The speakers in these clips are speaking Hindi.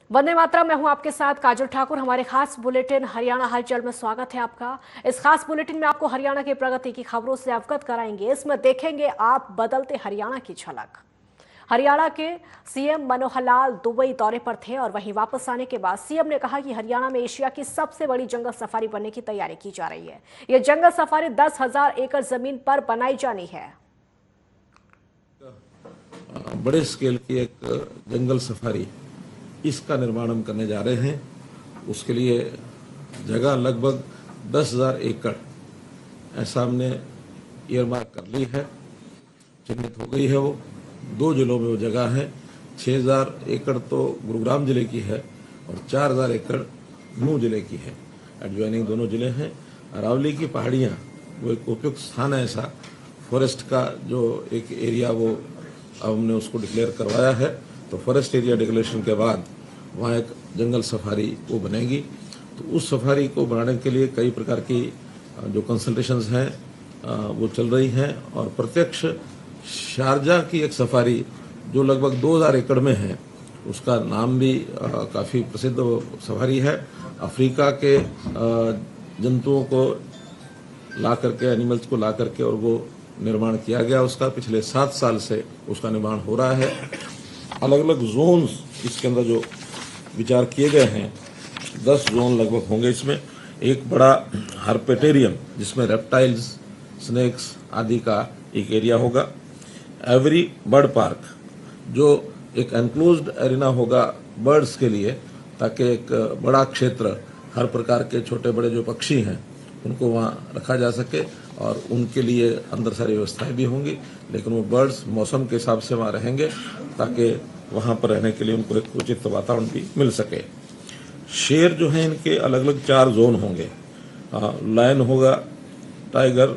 वंदे मातरम। मैं हूं आपके साथ काजल ठाकुर। हमारे खास बुलेटिन हरियाणा हलचल में स्वागत है आपका। इस खास बुलेटिन में आपको हरियाणा की प्रगति की खबरों से अवगत कराएंगे। इसमें देखेंगे आप बदलते हरियाणा की झलक। हरियाणा के सीएम मनोहर लाल दुबई दौरे पर थे और वहीं वापस आने के बाद सीएम ने कहा कि हरियाणा में एशिया की सबसे बड़ी जंगल सफारी बनने की तैयारी की जा रही है। यह जंगल सफारी 10,000 एकड़ जमीन पर बनाई जानी है। बड़े स्केल की एक जंगल सफारी, इसका निर्माण हम करने जा रहे हैं। उसके लिए जगह लगभग 10,000 एकड़ ऐसा हमने ईयरमार्क कर ली है, चिन्हित हो गई है। वो 2 जिलों में वो जगह है। 6,000 एकड़ तो गुरुग्राम जिले की है और 4,000 एकड़ नूंह जिले की है। एडजॉइनिंग दोनों जिले हैं। अरावली की पहाड़ियाँ वो एक उपयुक्त स्थान है ऐसा, फॉरेस्ट का जो एक एरिया वो अब हमने उसको डिक्लेयर करवाया है। तो फॉरेस्ट एरिया डिक्लेरेशन के बाद वहाँ एक जंगल सफारी वो बनेगी। तो उस सफारी को बनाने के लिए कई प्रकार की जो कंसल्टेशंस हैं वो चल रही हैं और प्रत्यक्ष शारजा की एक सफारी जो लगभग 2,000 एकड़ में है, उसका नाम भी काफ़ी प्रसिद्ध सफारी है। अफ्रीका के जंतुओं को ला करके, एनिमल्स को ला करके और वो निर्माण किया गया। उसका पिछले 7 साल से उसका निर्माण हो रहा है। अलग अलग जोन्स इसके अंदर जो विचार किए गए हैं, 10 जोन लगभग होंगे इसमें। एक बड़ा हर्पेटेरियम जिसमें रेप्टाइल्स, स्नेक्स आदि का एक एरिया होगा। एवरी बर्ड पार्क जो एक एनक्लोज्ड एरिना होगा बर्ड्स के लिए, ताकि एक बड़ा क्षेत्र हर प्रकार के छोटे बड़े जो पक्षी हैं उनको वहाँ रखा जा सके और उनके लिए अंदर सारी व्यवस्थाएं भी होंगी। लेकिन वो बर्ड्स मौसम के हिसाब से वहाँ रहेंगे ताकि वहाँ पर रहने के लिए उनको एक उचित वातावरण भी मिल सके। शेर जो हैं इनके अलग अलग 4 जोन होंगे। लायन होगा, टाइगर,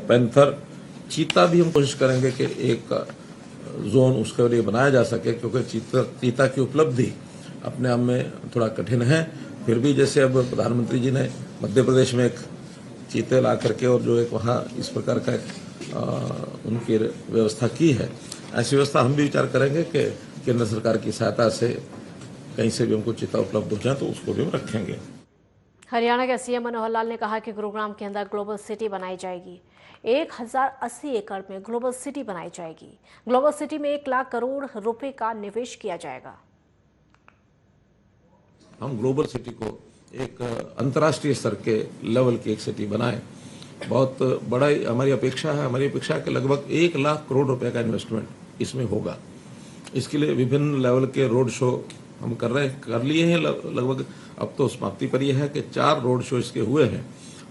पैंथर, चीता भी हम कोशिश करेंगे कि एक जोन उसके लिए बनाया जा सके, क्योंकि चीता की उपलब्धि अपने आप में थोड़ा कठिन है। फिर भी जैसे अब प्रधानमंत्री जी ने मध्य प्रदेश में एक चीते ला करके और जो एक वहाँ इस प्रकार का उनकी व्यवस्था की है, ऐसी व्यवस्था हम भी विचार करेंगे कि केंद्र सरकार की सहायता से कहीं से भी हमको चीता उपलब्ध हो जाए तो उसको भी हम रखेंगे। हरियाणा के सीएम मनोहर लाल ने कहा कि गुरुग्राम के अंदर ग्लोबल सिटी बनाई जाएगी। 1,080 एकड़ में ग्लोबल सिटी बनाई जाएगी। ग्लोबल सिटी में 1 लाख करोड़ रुपए का निवेश किया जाएगा। हम ग्लोबल सिटी को एक अंतर्राष्ट्रीय स्तर के लेवल की एक सिटी बनाएं, बहुत बड़ा हमारी अपेक्षा है। हमारी अपेक्षा है कि लगभग 1 लाख करोड़ रुपए का इन्वेस्टमेंट इसमें होगा। इसके लिए विभिन्न लेवल के रोड शो हम कर लिए हैं लगभग। अब तो समाप्ति पर यह है कि 4 रोड शो इसके हुए हैं,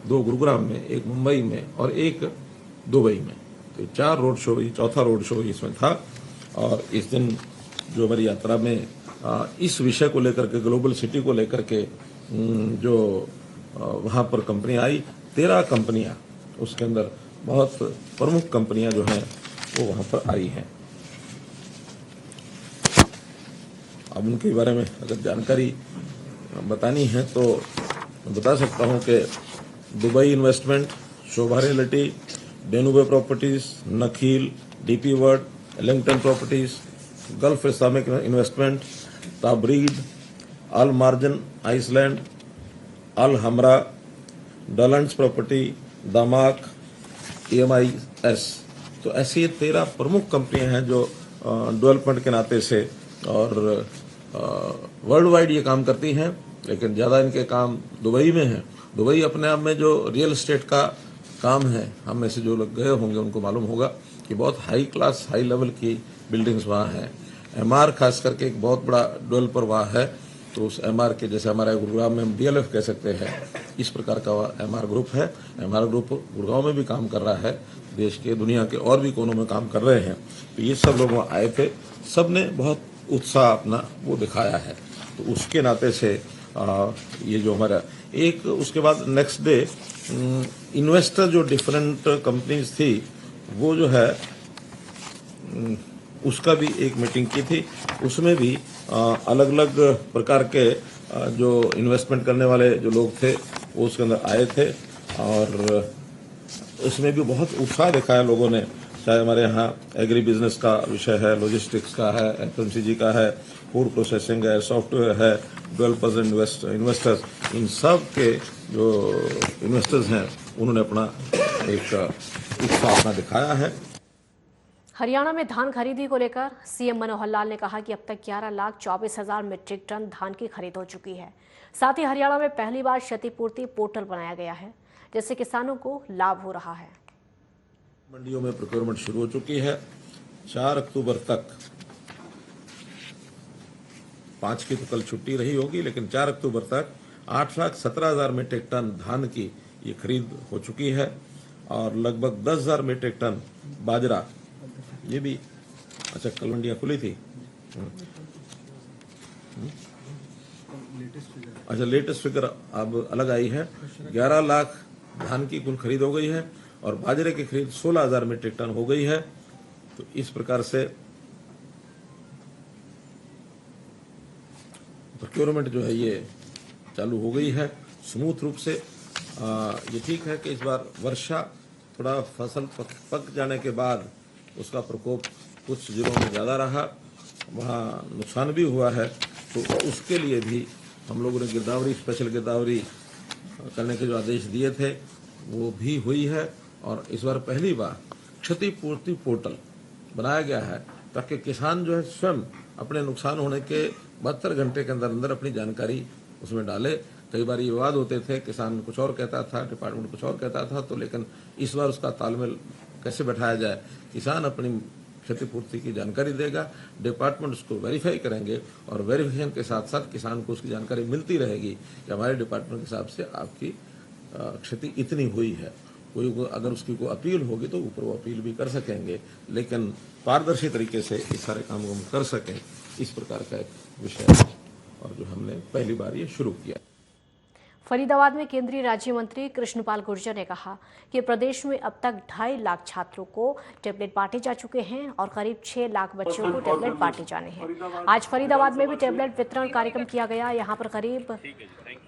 2 गुरुग्राम में, 1 मुंबई में और 1 दुबई में। तो 4 रोड शो, ये चौथा रोड शो इसमें था। और इस दिन जो हमारी यात्रा में इस विषय को लेकर के, ग्लोबल सिटी को लेकर के जो वहाँ पर कंपनी आई, 13 कंपनियाँ, उसके अंदर बहुत प्रमुख कंपनियाँ जो हैं वो वहाँ पर आई हैं। अब उनके बारे में अगर जानकारी बतानी है तो बता सकता हूँ कि Dubai investment, Sobha realty, Danube properties, Nakheel, DP World, Ellington properties, gulf Islamic investment, Tabreed, Al Marjan island, Al Hamra, डलंड्स प्रॉपर्टी, दामाक, EMIS। तो ऐसी 13 प्रमुख कंपनियां हैं जो डेवलपमेंट के नाते से और वर्ल्ड वाइड ये काम करती हैं, लेकिन ज़्यादा इनके काम दुबई में है। दुबई अपने आप में जो रियल एस्टेट का काम है, हम में से जो लोग गए होंगे उनको मालूम होगा कि बहुत हाई क्लास, हाई लेवल की बिल्डिंग्स वहाँ हैं। MR खास करके एक बहुत बड़ा डेवलपर वहाँ है। तो उस MR के, जैसे हमारे गुरुग्राम में हम DLF कह सकते हैं, इस प्रकार का MR ग्रुप है। MR ग्रुप गुड़गांव में भी काम कर रहा है, देश के, दुनिया के और भी कोनों में काम कर रहे हैं। तो ये सब लोग वहाँ आए थे, सब ने बहुत उत्साह अपना वो दिखाया है। तो उसके नाते से ये जो हमारा एक, उसके बाद नेक्स्ट डे इन्वेस्टर जो डिफरेंट कंपनीज थी वो जो है उसका भी एक मीटिंग की थी। उसमें भी अलग अलग प्रकार के जो इन्वेस्टमेंट करने वाले जो लोग थे वो उसके अंदर आए थे और इसमें भी बहुत उत्साह दिखाया लोगों ने। चाहे हमारे यहाँ एग्री बिजनेस का विषय है, लॉजिस्टिक्स का है, एफएमसीजी का है, फूड प्रोसेसिंग है, सॉफ्टवेयर है, डेवलपर्स इन्वेस्टर्स, इन सब के जो इन्वेस्टर्स हैं उन्होंने अपना एक उत्साह अपना दिखाया है। हरियाणा में धान खरीदी को लेकर सीएम मनोहर लाल ने कहा कि अब तक 11,24,000 मीट्रिक टन धान की खरीद हो चुकी है। साथ ही हरियाणा में पहली बार क्षतिपूर्ति पोर्टल बनाया गया है, जिससे किसानों को लाभ हो रहा है। मंडियों में प्रोक्योरमेंट शुरू हो चुकी है। 4 अक्टूबर तक, 5 की तो कल छुट्टी रही होगी, लेकिन 4 अक्टूबर तक 8,17,000 मीट्रिक टन धान की ये खरीद हो चुकी है और लगभग 10,000 मीट्रिक टन बाजरा, ये भी अच्छा कल मंडियां खुली थी। अच्छा, लेटेस्ट फिगर अब अलग आई है। 11 लाख धान की कुल खरीद हो गई है और बाजरे की खरीद 16,000 मीट्रिक टन हो गई है। तो इस प्रकार से प्रोक्योरमेंट जो है ये चालू हो गई है स्मूथ रूप से। ये ठीक है कि इस बार वर्षा, थोड़ा फसल पक जाने के बाद उसका प्रकोप कुछ जिलों में ज़्यादा रहा, वहाँ नुकसान भी हुआ है, तो उसके लिए भी हम लोगों ने गिरदावरी, स्पेशल गिरदावरी करने के जो आदेश दिए थे वो भी हुई है। और इस बार पहली बार क्षतिपूर्ति पोर्टल बनाया गया है ताकि किसान जो है स्वयं अपने नुकसान होने के 72 घंटे के अंदर अंदर अपनी जानकारी उसमें डाले। कई बार ये विवाद होते थे, किसान कुछ और कहता था, डिपार्टमेंट कुछ और कहता था, तो लेकिन इस बार उसका तालमेल कैसे बैठाया जाए, किसान अपनी क्षतिपूर्ति की जानकारी देगा, डिपार्टमेंट उसको वेरीफाई करेंगे और वेरिफिकेशन के साथ साथ किसान को उसकी जानकारी मिलती रहेगी कि हमारे डिपार्टमेंट के हिसाब से आपकी क्षति इतनी हुई है। कोई अगर उसकी कोई अपील होगी तो ऊपर वो अपील भी कर सकेंगे, लेकिन पारदर्शी तरीके से इस सारे काम को हम कर सकें, इस प्रकार का एक विषय है और जो हमने पहली बार ये शुरू किया। फरीदाबाद में केंद्रीय राज्य मंत्री कृष्णपाल गुर्जर ने कहा कि प्रदेश में अब तक 2.5 लाख छात्रों को टैबलेट बांटे जा चुके हैं और करीब 6 लाख बच्चों को टैबलेट बांटे जाने हैं। आज फरीदाबाद में भी टैबलेट वितरण कार्यक्रम किया गया। यहां पर करीब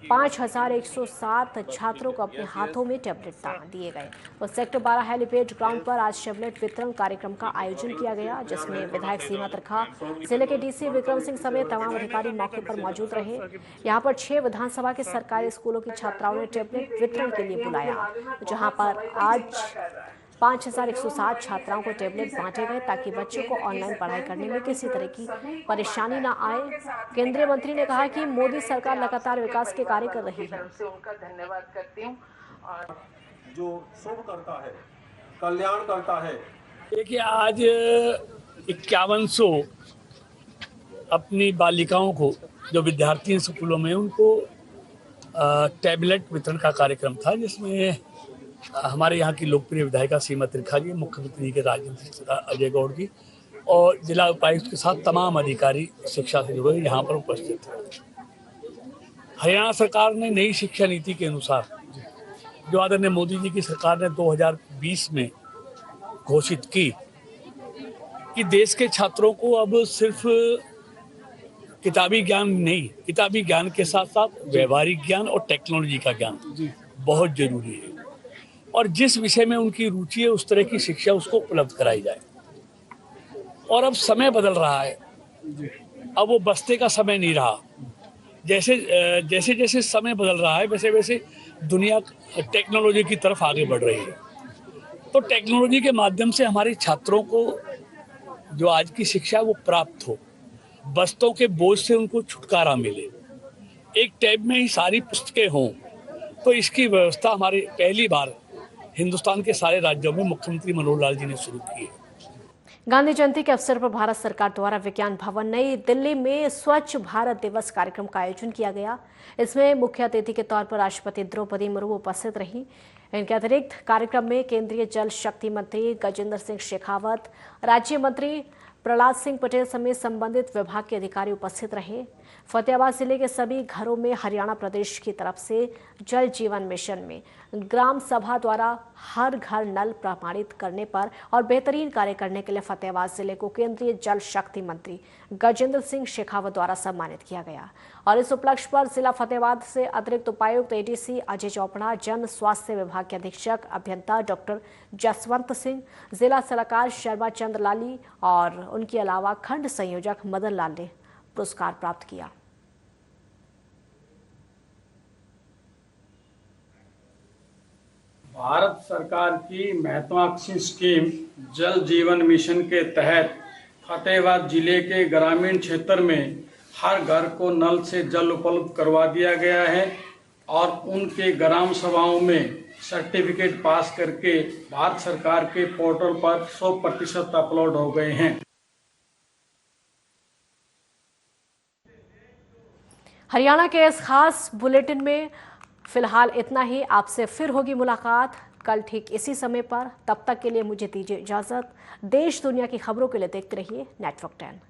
5,107 छात्रों को अपने हाथों में टैबलेट दिए गए। और सेक्टर 12 हेलीपैड ग्राउंड पर आज टैबलेट वितरण कार्यक्रम का आयोजन किया गया, जिसमें विधायक सीमा त्रिखा, जिले के डीसी विक्रम सिंह समेत तमाम अधिकारी मौके पर मौजूद रहे। यहाँ पर 6 विधानसभा के सरकारी स्कूलों की छात्राओं ने टैबलेट वितरण के लिए बुलाया, जहां पर आज 5,107 छात्राओं को टैबलेट बांटे गए ताकि बच्चों को ऑनलाइन पढ़ाई करने में किसी तरह की परेशानी न आए। केंद्रीय मंत्री ने कहा कि मोदी सरकार लगातार विकास के कार्य कर रही है। उनका धन्यवाद करती हूँ। जो शुभ करता है, कल्याण करता है। देखिए, आज 5100 अपनी बालिकाओं को, जो विद्यार्थी स्कूलों में, उनको टैबलेट वितरण का कार्यक्रम था, जिसमें हमारे यहाँ की लोकप्रिय विधायिका सीमा त्रिखा जी, मुख्यमंत्री के राजनीतिक अजय गौड़ जी और जिला उपायुक्त के साथ तमाम अधिकारी शिक्षा से जुड़े यहाँ पर उपस्थित थे। हरियाणा सरकार ने नई शिक्षा नीति के अनुसार, जो आदरणीय मोदी जी की सरकार ने 2020 में घोषित की, कि देश के छात्रों को अब सिर्फ किताबी ज्ञान नहीं, किताबी ज्ञान के साथ साथ व्यवहारिक ज्ञान और टेक्नोलॉजी का ज्ञान बहुत जरूरी है और जिस विषय में उनकी रुचि है उस तरह की शिक्षा उसको उपलब्ध कराई जाए। और अब समय बदल रहा है, अब वो बस्ते का समय नहीं रहा। जैसे जैसे समय बदल रहा है वैसे वैसे दुनिया टेक्नोलॉजी की तरफ आगे बढ़ रही है। तो टेक्नोलॉजी के माध्यम से हमारे छात्रों को जो आज की शिक्षा वो प्राप्त हो, बस्तों के बोझ से उनको छुटकारा मिले, एक टैब में ही सारी पुस्तकें हों, तो इसकी व्यवस्था हमारे पहली बार हिंदुस्तान के सारे राज्यों में मुख्यमंत्री मनोहर लाल जी ने शुरू की है। गांधी जयंती के अवसर पर भारत सरकार द्वारा विज्ञान भवन नई दिल्ली में स्वच्छ भारत दिवस कार्यक्रम का आयोजन किया गया। इसमें मुख्य अतिथि के तौर पर राष्ट्रपति द्रौपदी मुर्मू उपस्थित रही। इनके अतिरिक्त कार्यक्रम में केंद्रीय जल शक्ति मंत्री गजेंद्र सिंह शेखावत, राज्य मंत्री प्रहलाद सिंह पटेल समेत संबंधित विभाग के अधिकारी उपस्थित रहे। फतेहाबाद जिले के सभी घरों में हरियाणा प्रदेश की तरफ से जल जीवन मिशन में ग्राम सभा द्वारा हर घर नल प्रमाणित करने पर और बेहतरीन कार्य करने के लिए फतेहाबाद जिले को केंद्रीय जल शक्ति मंत्री गजेंद्र सिंह शेखावत द्वारा सम्मानित किया गया। और इस उपलक्ष्य पर जिला फतेहाबाद से अतिरिक्त उपायुक्त एडीसी अजय चोपड़ा, जन स्वास्थ्य विभाग के अधीक्षक अभियंता डॉक्टर जसवंत सिंह, जिला सलाहकार शर्मा चंद्र लाली और उनके अलावा खंड संयोजक मदन लाल ने पुरस्कार प्राप्त किया। भारत सरकार की महत्वाकांक्षी स्कीम जल जीवन मिशन के तहत फतेहाबाद जिले के ग्रामीण क्षेत्र में हर घर को नल से जल उपलब्ध करवा दिया गया है और उनके ग्राम सभाओं में सर्टिफिकेट पास करके भारत सरकार के पोर्टल पर 100% अपलोड हो गए हैं। हरियाणा के इस खास बुलेटिन में फिलहाल इतना ही। आपसे फिर होगी मुलाकात कल ठीक इसी समय पर। तब तक के लिए मुझे दीजिए इजाजत। देश दुनिया की खबरों के लिए देखते रहिए नेटवर्क 10।